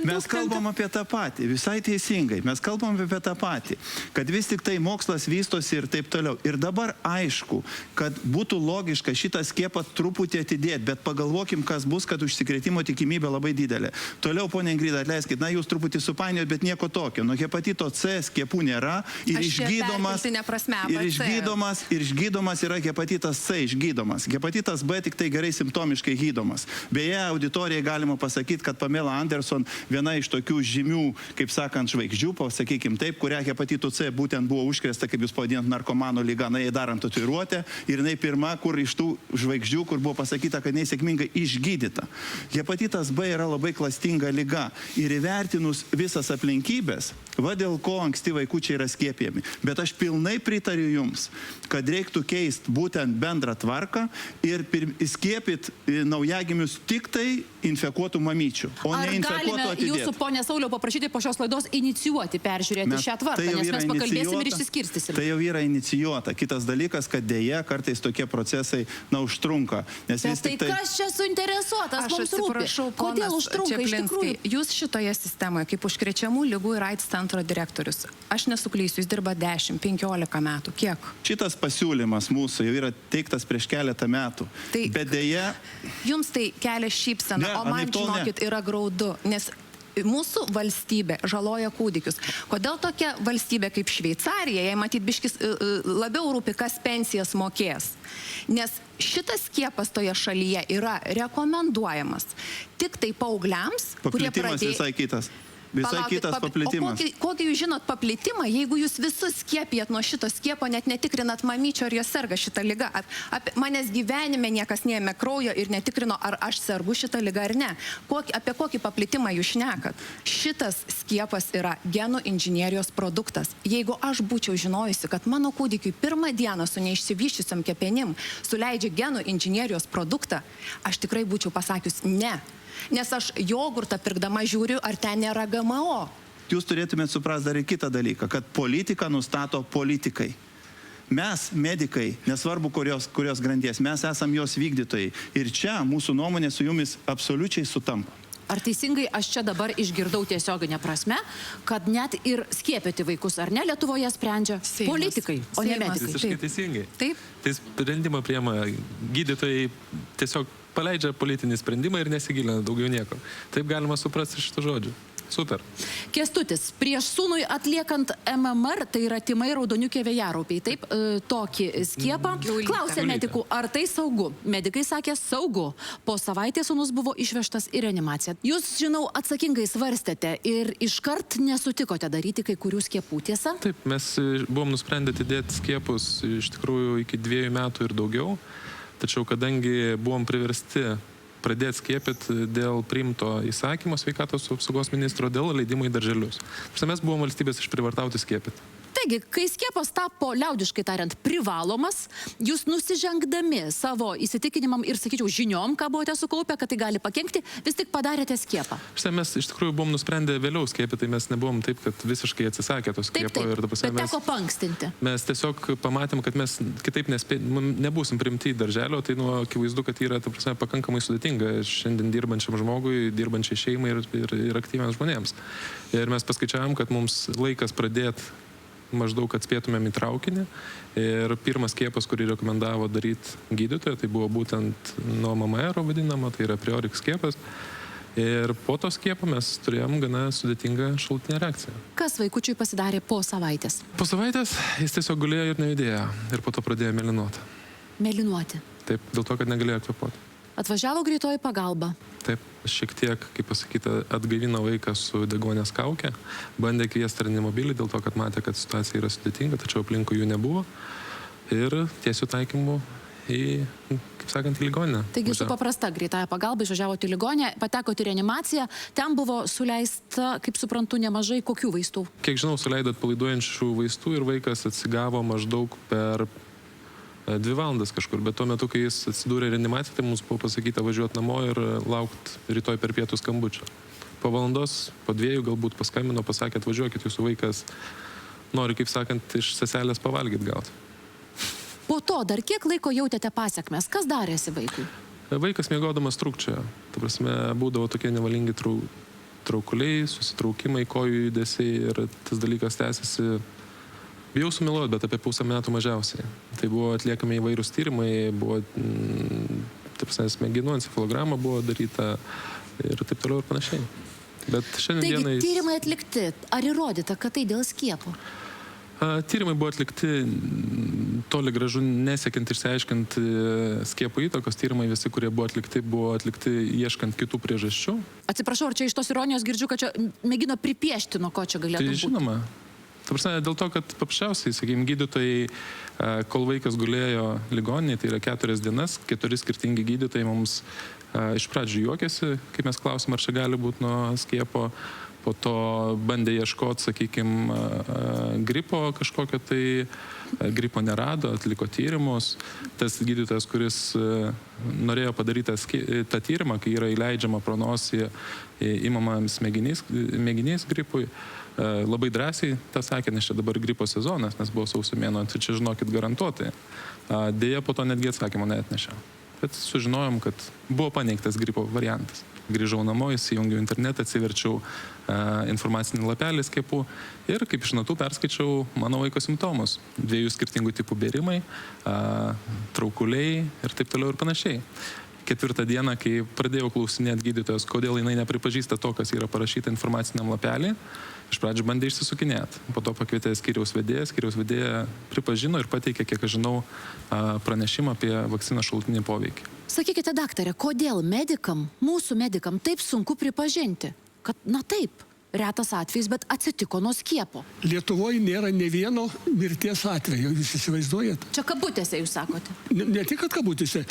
Mes kalbam apie tą patį, visai teisingai. Mes kalbam apie tą patį, kad vis tik tai mokslas vystosi ir taip toliau. Ir dabar aišku, kad būtų logiška šitą skiepą truputį atidėti, bet pagalvokim, kas bus, kad užsikrėtimo tikimybė labai labai didelė. Toliau, ponia Ingrida, atleiskit, na, jūs truputį supainiojot, bet nieko tokio. Nuo hepatito C skiepų nėra ir išgydomas yra hepatitas C išgydomas. Hepatitas B tik tai gerai simptomiškai gydomas. Beje, auditorijai galima pasakyti, kad Pamela Anderson, viena iš tokių žymių, kaip sakant, žvaigždžių, sakykim taip, kurią hepatitų C būtent buvo užkrėsta, kaip jūs pavadinat, narkomano lyga, na, jai darant tatuiruotę, ir jinai pirma, kur iš tų žvaigždžių, kur buvo pasakyta, kad jinai sėkmingai išgydyta. Hepatitas B yra labai klastinga lyga ir įvertinus visas aplinkybės, va dėl ko anksti vaikučiai yra skiepijami. Bet aš pilnai pritariu jums, kad reiktų keisti būtent bendrą tvarką ir skiepyti naujagimius tik tai infekuotų mamyčių, o ne infekuotų atidėti. Ar galime jūsų, ponė Sauliau, paprašyti po šios laidos inicijuoti, peržiūrėti šią tvarką, nes mes pakalbėsim ir išsiskirstysim. Tai jau yra inicijuota. Kitas dalykas, kad dėja kartais tokie procesai, na, užtrunka. Bet tai kas čia suinteresuotas, mums rūpi? Kodėl užtrunka iš tikrųjų? Jūs šitoje sistemoje, kaip užkrečiamų ligų ir AIDS centro direktorius, aš nesuklysiu, jūs dirba 10-15 metų. Kiek? Šitas pasiūlymas mūsų jau yra teiktas prieš keletą metų. Bet dėja... Jums tai kelia šypseną, o man, žinokit, yra graudu, nes mūsų valstybė žaloja kūdikius. Kodėl tokia valstybė kaip Šveicarija, jai matyt biškis labiau rūpi, kas pensijas mokės? Nes šitas skiepas toje šalyje yra rekomenduojamas tik tai paaugliams, kurie pradėjo... Visai kitas. Visai kitas paplitimas. O kokį jūs žinot paplitimą, jeigu jūs visus skiepijat nuo šito skiepo, net netikrinat mamyčio, ar jos serga šitą ligą? Manęs gyvenime niekas neėmė kraujo ir netikrino, ar aš sergu šitą ligą ar ne. Apie kokį paplitimą jūs šnekat? Šitas skiepas yra genų inžinierijos produktas. Jeigu aš būčiau žinojusi, kad mano kūdikiui pirmą dieną su neišsivyščiusiam kepenim suleidžia genų inžinierijos produktą, aš tikrai būčiau pasakius ne. Nes aš jogurtą pirkdama žiūriu, ar ten nėra GMO. Jūs turėtumėte suprasti dar ir kitą dalyką, kad politiką nustato politikai. Mes, medikai, nesvarbu kurios grandies, mes esam jos vykdytojai. Ir čia mūsų nuomonė su jumis absoliučiai sutampa. Ar teisingai aš čia dabar išgirdau tiesioginę prasme, kad net ir skiepyti vaikus, ar ne, Lietuvoje sprendžia politikai, o ne medikai? Visiškai teisingai. Taip. Tai sprendimą priema gydytojai, tiesiog paleidžia politinį sprendimą ir nesigilina daugiau nieko. Taip galima suprasti šitą žodžių. Super. Kęstutis, prieš sūnui atliekant MMR, tai yra tymai raudoniukė vėjaraupiai, taip, tokį skiepą, klausė medikų, ar tai saugu. Medikai sakė, saugu. Po savaitės sūnus buvo išvežtas į reanimaciją. Jūs, žinau, atsakingai svarstėte ir iškart nesutikote daryti kai kurių skiepų, tiesa? Taip, mes buvom nusprendę atidėti skiepus iš tikrųjų iki 2 metų ir daugiau, tačiau kadangi buvom priversti pradėti skiepyti dėl priimto įsakymo sveikatos apsaugos ministro dėl leidimo į darželius. Mes buvom valstybės išprivartauti skiepyti. Taigi, kai skiepas tapo, liaudiškai tariant, privalomas, jūs nusižengdami savo įsitikinimam ir, sakyčiau, žiniom, ką buvote sukaupę, kad tai gali pakenkti, vis tik padarėte skiepą. Mes iš tikrųjų buvom nusprendę vėliau skiepyti, tai mes nebuvom taip, kad visiškai atsisakė to skiepo. Taip, bet teko paankstinti. Mes tiesiog pamatėm, kad mes kitaip nebūsim priimti į darželio, tai akivaizdu, kad yra pakankamai sudėtinga šiandien dirbančiam žmogui, dirbančiai šeimai ir aktyviams žmonėms. Ir mes paskaičiavom, kad mums laikas pradėti maždaug atspėtumėm į traukinį. Ir pirmas skiepas, kurį rekomendavo daryti gydytoja, tai buvo būtent nuo MMR vadinama, tai yra Priorix skiepas. Ir po to skiepo mes turėjom gana sudėtingą šalutinę reakciją. Kas vaikučiui pasidarė po savaitės? Po savaitės jis tiesiog gulėjo ir nejudėjo. Ir po to pradėjo mėlynuoti. Mėlynuoti? Taip, dėl to, kad negalėjo kvėpuoti. Atvažiavo greitoji pagalba. Taip, šiek tiek, kaip pasakyta, atgaivino vaiką su deguonies kauke, bandė kviesti reanimobilį dėl to, kad matė, kad situacija yra sudėtinga, tačiau aplinkui jų nebuvo. Ir tiesiu taikymu į, kaip sakant, į ligoninę. Taigi su paprasta greitąja pagalba išvažiavote į ligoninę, patekote į reanimaciją, ten buvo suleista, kaip suprantu, nemažai kokių vaistų? Kiek žinau, suleido atpalaiduojančių vaistų ir vaikas atsigavo maždaug per 2 valandas kažkur, bet tuo metu, kai jis atsidūrė reanimaciją, tai mums buvo pasakyta važiuoti namo ir laukti rytoj per pietų skambučio. Po valandos, po 2 galbūt paskambino, pasakė, atvažiuokit, jūsų vaikas nori, kaip sakant, iš seselės pavalgyti gauti. Po to dar kiek laiko jautėte pasiekmes? Kas darėsi vaikui? Vaikas miegodamas trūkčiojo. Ta prasme, būdavo tokie nevalingi traukuliai, susitraukimai, kojų judesiai ir tas dalykas tęsiasi. Bijau sumeluoti, bet apie 1,5 metų mažiausiai. Tai buvo atliekami įvairūs tyrimai, buvo, taip sakant, smegenų encefalograma buvo daryta, ir taip toliau ir panašiai. Bet šiandien dienai... Taigi, tyrimai atlikti. Ar įrodyta, kad tai dėl skiepo? Tyrimai buvo atlikti toli gražu nesiekiant išsiaiškinti skiepų įtakos. Tyrimai visi, kurie buvo atlikti ieškant kitų priežasčių. Atsiprašau, ar čia iš tos ironijos girdžiu, kad čia mėgino pripiešti, nuo ko čia galėtų būti? Tai žinoma. Ta prasme, dėl to, kad paprasčiausiai, sakykime, gydytojai, kol vaikas gulėjo ligoninėje, tai yra 4 dienas, 4 skirtingi gydytojai mums iš pradžių juokėsi, kai mes klausim, ar čia gali būti nuo skiepo. Po to bandė ieškoti, sakykime, gripo kažkokio, tai gripo nerado, atliko tyrimus. Tas gydytojas, kuris norėjo padaryti tą tyrimą, kai yra įleidžiama pro nosį įmamams mėginys gripui, labai drąsiai tą sakė, nes čia dabar gripo sezonas, nes buvo sausio mėnuo, tai čia žinokit garantuotai. Dėja, po to netgi atsakymo neatnešė. Bet sužinojom, kad buvo paneigtas gripo variantas. Grįžau namo, įsijungiau internetą, atsiverčiau informacinį lapelį skiepų ir kaip iš natų perskaičiau mano vaiko simptomus. 2 skirtingų tipų bėrimai, traukuliai ir taip toliau ir panašiai. 4 dieną, kai pradėjau klausinėti gydytojos, kodėl jinai nepripažįsta to, kas yra parašyta informaciniam lapelį, iš pradžių bandė išsisukinėti. Po to pakvietė skyriaus vedėja pripažino ir pateikė, kiek aš žinau, pranešimą apie vakcinos šalutinį poveikį. Sakykite, daktare, kodėl mūsų medikam taip sunku pripažinti, kad, na taip, retas atvejis, bet atsitiko nuo skiepo? Lietuvoje nėra ne vieno mirties atvejo, jūs įsivaizduojate? Čia kabutėse jūs sakote? Ne tik, kad kabutėse.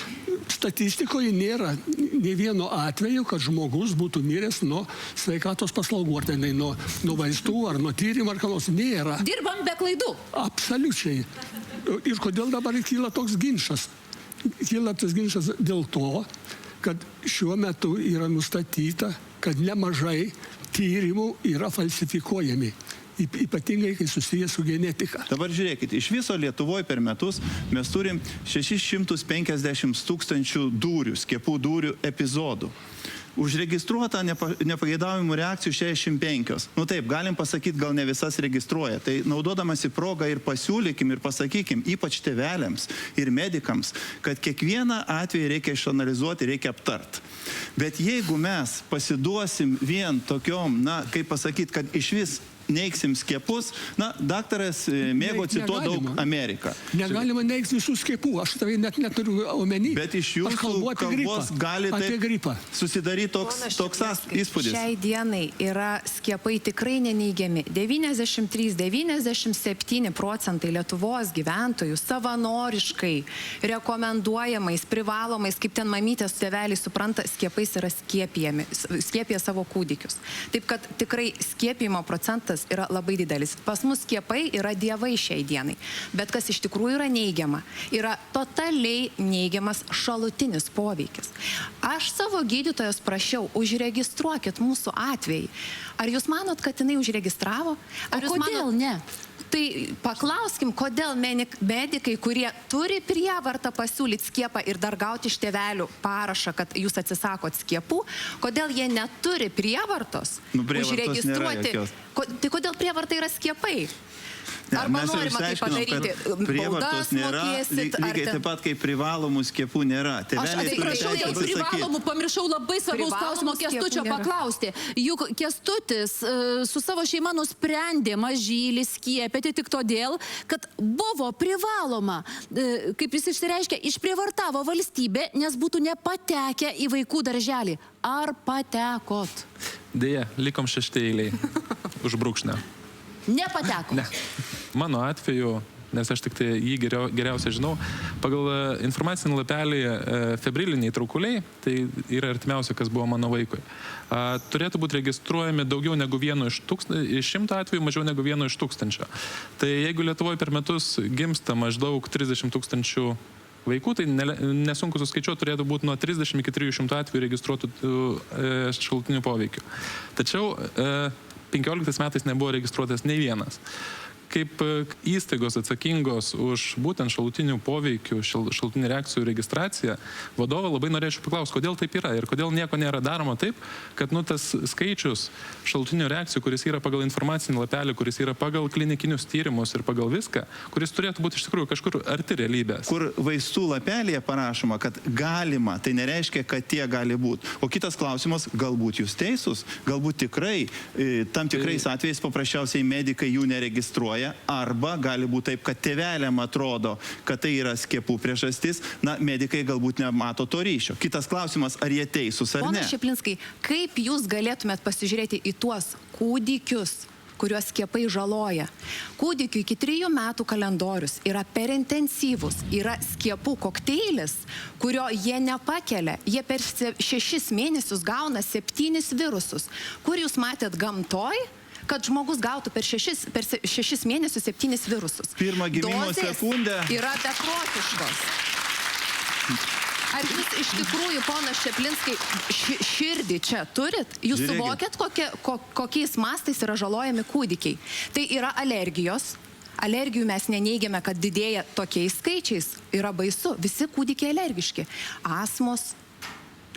Statistikoje nėra ne vieno atveju, kad žmogus būtų miręs nuo sveikatos paslaugų, ar tai nuo vaistų, ar nuo tyrimų, ar kalos. Nėra. Dirbam be klaidų. Absoliučiai. Ir kodėl dabar kyla toks ginčas? Kyla tas ginčas dėl to, kad šiuo metu yra nustatyta, kad nemažai tyrimų yra falsifikuojami. Ypatingai, kai susijęs su genetika. Dabar žiūrėkit, iš viso Lietuvoje per metus mes turim 650 tūkstančių skiepų dūrių epizodų. Užregistruota nepageidaujamų reakcijų 65. Nu taip, galim pasakyti, gal ne visas registruoja. Tai naudodamasi progą ir pasiūlykim ir pasakykim, ypač tėveliams ir medikams, kad kiekvieną atvejį reikia išanalizuoti, reikia aptart. Bet jeigu mes pasiduosim vien tokiom, kaip pasakyti, kad iš vis neiksim skiepus, daktaras mėgo cituoti daug Ameriką. Negalima neikti visų skiepų, aš tavai net neturiu omeny. Bet iš jūsų kalbos gali taip susidaryti toks įspūdis. Šiai dienai yra skiepai tikrai neneigiami. 93–97% Lietuvos gyventojų savanoriškai rekomenduojamais, privalomais, kaip ten mamytės tėveliai supranta, skiepais yra skiepija savo kūdikius. Taip kad tikrai skiepijimo procentas yra labai didelis. Pas mus skiepai yra dievai šiai dienai. Bet kas iš tikrųjų yra neigiama, yra totaliai neigiamas šalutinis poveikis. Aš savo gydytojos prašiau, užregistruokit mūsų atvejį. Ar jūs manot, kad jinai užregistravo? O kodėl ne? Tai paklauskim, kodėl medikai, kurie turi prievartą pasiūlyti skiepą ir dar gauti iš tėvelių parašą, kad jūs atsisakot skiepų, kodėl jie neturi prievartos užregistruoti? Tai kodėl prievarta yra skiepai? Arba norima tai padaryti? Prievartos nėra, lygiai taip pat kaip privalomų skiepų nėra. Aš atsiprašau dėl privalomų, pamiršau labai svarbaus klausimo Kęstučio paklausti. Juk Kęstutis su savo šeima nusprendė mažylį skiepyti tik todėl, kad buvo privaloma, kaip jis išsireiškia, išprievartavo valstybė, nes būtų nepatekę į vaikų darželį. Ar patekot? Deja, likom 6 eiliai už brūkšnę. Nepateko. Ne. Mano atveju, nes aš tik tai jį geriausiai žinau, pagal informacinį lapelį febriliniai traukuliai, tai yra artimiausia, kas buvo mano vaikui. Turėtų būti registruojami daugiau negu 1 iš 100 atvejų, mažiau negu 1 iš 1000. Tai jeigu Lietuvoje per metus gimsta maždaug 30 000 vaikų, tai nesunku suskaičiuoti, turėtų būti nuo 30 iki 300 atvejų registruotų šalutinių poveikių. Tačiau 15 metais nebuvo registruotas nei vienas. kaip įstaigos atsakingos už būtent šalutinių poveikių, šalutinių reakcijų registraciją, vadovo labai norėčiau paklausti, kodėl taip yra ir kodėl nieko nėra daroma taip, kad tas skaičius šalutinių reakcijų, kuris yra pagal informacinį lapelį, kuris yra pagal klinikinius tyrimus ir pagal viską, kuris turėtų būti iš tikrųjų kažkur arti realybės. Kur vaistų lapelėje parašoma, kad galima, tai nereiškia, kad tie gali būti. O kitas klausimas, galbūt jūs teisūs, galbūt tikrai, tam tikrais atvejais paprasčiausiai medikai jų neregistruoja, arba gali būti taip, kad tėveliam atrodo, kad tai yra skiepų priežastis, medikai galbūt nemato to ryšio. Kitas klausimas, ar jie teisūs ar ne. Ponas Čeplinskai, kaip jūs galėtumėt pasižiūrėti į tuos kūdikius, kuriuos skiepai žaloja? Kūdikių iki 3 metų kalendorius yra per intensyvus, yra skiepų kokteilis, kurio jie nepakelia. Jie per 6 mėnesius gauna 7 virusus. Kur jūs matėt gamtoj, kad žmogus gautų per 6 mėnesius 7 virusus? Pirmą gimimo sekundę. Yra beprotiškos. Ar jūs iš tikrųjų, ponas Čeplinskai, širdį čia turit? Jūs suvokėt, kokiais mastais yra žalojami kūdikiai? Tai yra alergijos. Alergijų mes neneigiame, kad didėja tokiais skaičiais. Yra baisu. Visi kūdikiai alergiški. Astmos.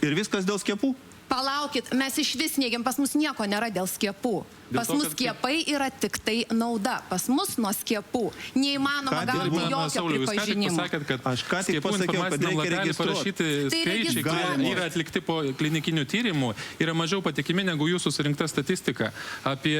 Ir viskas dėl skiepų? Palaukit, mes iš vis neigiam, pas mus nieko nėra dėl skiepų. Pas mus skiepai yra tik tai nauda. Pas mus nuo skiepų neįmanoma gauti jokio pripažinimo. Aš ką tik pasakiau, kad reikia registruoti. Skaičiai, kurie yra atlikti po klinikinių tyrimų, yra mažiau patikimi negu jūsų surinkta statistika apie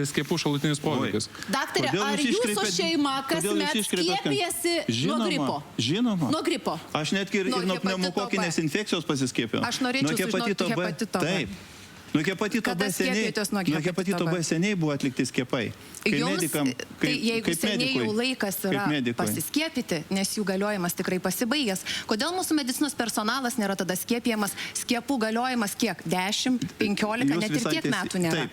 skiepų šalutinius poveikius. Daktarė, ar jūsų šeima kasmet skiepijasi nuo gripo? Žinoma. Nuo gripo? Aš netgi ir nuo pneumokokinės infekcijos pasiskiepiau. Aš norėčiau sužinoti hepatito B. Taip. Nuo hepatito B seniai buvo atlikti skiepai. Tai jeigu seniai jau laikas yra pasiskiepyti, nes jų galiojimas tikrai pasibaigęs, kodėl mūsų medicinos personalas nėra tada skiepijamas? Skiepų galiojimas kiek? 10, 15, net ir tiek metų nėra.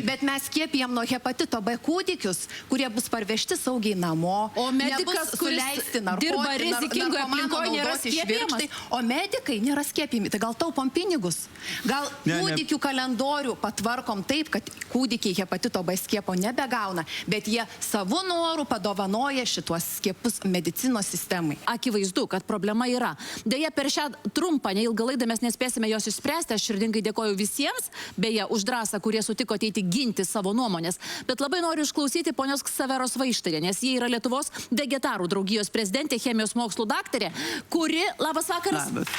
Bet mes skiepijam nuo hepatito B kūdikius, kurie bus parvežti saugiai namo. O medikas, kuris dirba rizikingoje aplinkoje, nėra skiepijamas. O medikai nėra skiepijami. Tai gal taupom pinigus? Gal kūdikių kalendorių patvarkom taip, kad kūdikiai hepatito B skiepo nebegauna, bet jie savo norų padovanoja šituos skiepus medicinos sistemai. Akivaizdu, kad problema yra. Deja, per šią trumpą, neilgą laidą mes nespėsime jos išspręsti. Aš širdingai dėkoju visiems, beje, už drąsą, kurie sutiko ateiti ginti savo nuomonės. Bet labai noriu išklausyti ponios Ksaveros Vaištarienės. Jie yra Lietuvos vegetarų draugijos prezidentė, chemijos mokslų daktarė, kuri, labas vakaras. Labas.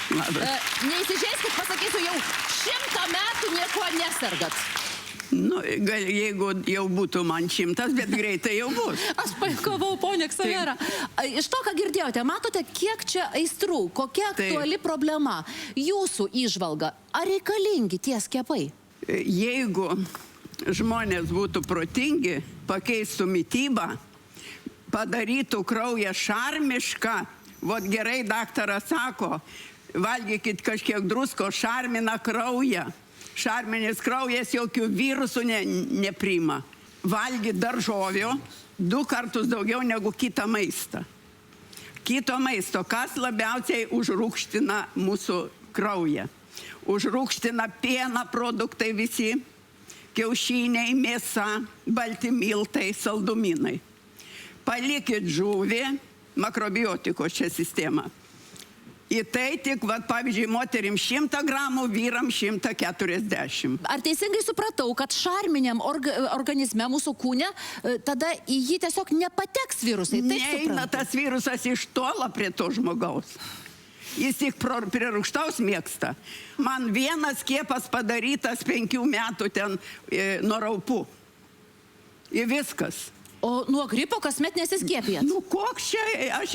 Neįsižeiskit, pasakysiu, jau 100 metų nieko nesergat. Jeigu jau būtų man 100, bet greitai jau bus. Aš pajuokavau, ponia Ksavera. Iš to, ką girdėjote, matote, kiek čia aistrų, kokia aktuali problema. Jūsų įžvalga, ar reikalingi tie skiepai? Jeigu žmonės būtų protingi, pakeistų mitybą, padarytų kraują šarmišką, vot gerai daktaras sako, valgykit kažkiek drusko, šarmina kraują. Šarminis kraujas jokių virusų nepriima. Valgyt daržovių 2 kartus daugiau negu kitą maistą. Kito maisto, kas labiausiai užrūgština mūsų kraują? Užrūgština pieną produktai visi, kiaušiniai, mėsa, balti miltai, saldumynai. Palikit žuvį, makrobiotikos šią sistemą. Į tai tik, pavyzdžiui, moterim 100 gramų, vyram 140. Ar teisingai supratau, kad šarminiam organizme, mūsų kūne, tada į jį tiesiog nepateks virusai? Neina tas virusas iš tolo prie to žmogaus. Jis tik prie rūgštaus mėgsta. Man vienas skiepas padarytas 5 metų ten nuo raupų. Ir viskas. O nuo gripo kasmet nesiskiepijat? Koks čia, aš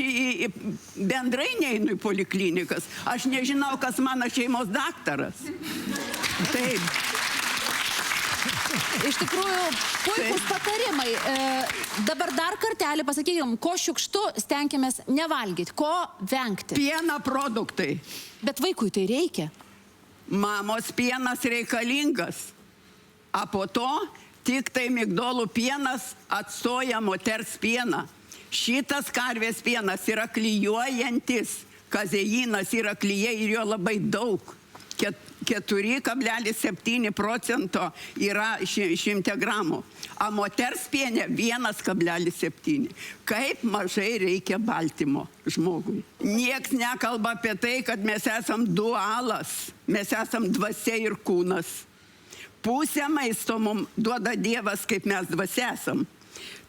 bendrai neinu į poliklinikas. Aš nežinau, kas mano šeimos daktaras. Taip. Iš tikrųjų, puikus patarimai. Dabar dar kartelį pasakykim, ko šiukštu stenkimės nevalgyti, ko vengti. Pieno produktai. Bet vaikui tai reikia. Mamos pienas reikalingas. A po to tik tai migdolų pienas atstoja moters pieną. Šitas karvės pienas yra klijuojantis. Kazeinas yra klyje ir jo labai daug. 4,7 procento yra 100 gramų, o moters piene 1,7. Kaip mažai reikia baltymo žmogui. Niekas nekalba apie tai, kad mes esam dualas, mes esam dvasia ir kūnas. Pusę maisto mums duoda Dievas, kaip mes dvasia esam.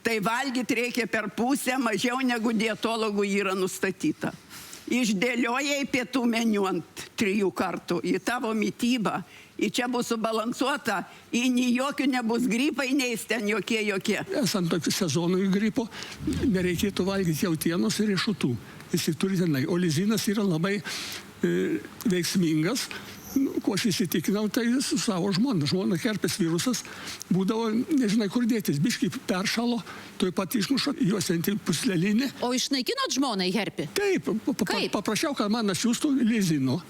Tai valgyti reikia per pusę mažiau negu dietologų yra nustatyta. Išdėliojai pietų meniu ant 3 kartų į tavo mitybą, į čia bus subalansuota, į nei jokių nebus gripai, neis ten jokie. Esant tokiu sezonui gripo, nereikėtų valgyti jautienos ir riešutų. Jis turi tenai. O lizinas yra labai veiksmingas. Kuo aš įsitikinau, tai su savo žmona. Žmona herpes virusas būdavo, nežinai kur dėtis, biškai peršalo, tuoj pat išmuša juosianti puslelinė. O išnaikinot žmonai herpį? Taip, Kaip? paprašiau, kad man atsiųstų lizino.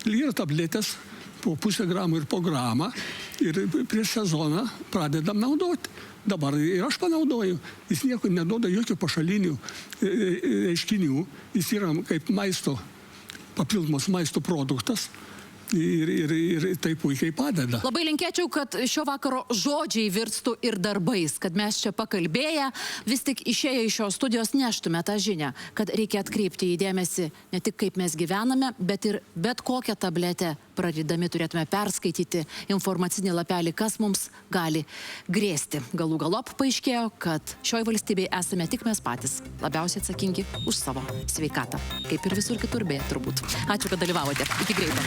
Yra tabletės po 0,5 gramų ir po gramą ir prieš sezoną pradedam naudoti. Dabar ir aš panaudoju. Jis nieko neduoda jokių pašalinių reiškinių. Jis yra kaip maisto, papildomas maisto produktas. Ir tai puikiai padeda. Labai linkėčiau, kad šio vakaro žodžiai virstų ir darbais, kad mes čia pakalbėję, vis tik išėję iš šios studijos neštume tą žinią, kad reikia atkreipti į dėmesį ne tik kaip mes gyvename, bet ir bet kokią tabletę pradėdami turėtume perskaityti informacinį lapelį, kas mums gali grėsti. Galų galop paaiškėjo, kad šioj valstybėje esame tik mes patys labiausiai atsakingi už savo sveikatą. Kaip ir visur kitur, beje, turbūt. Ačiū, kad dalyvavote. Iki greito.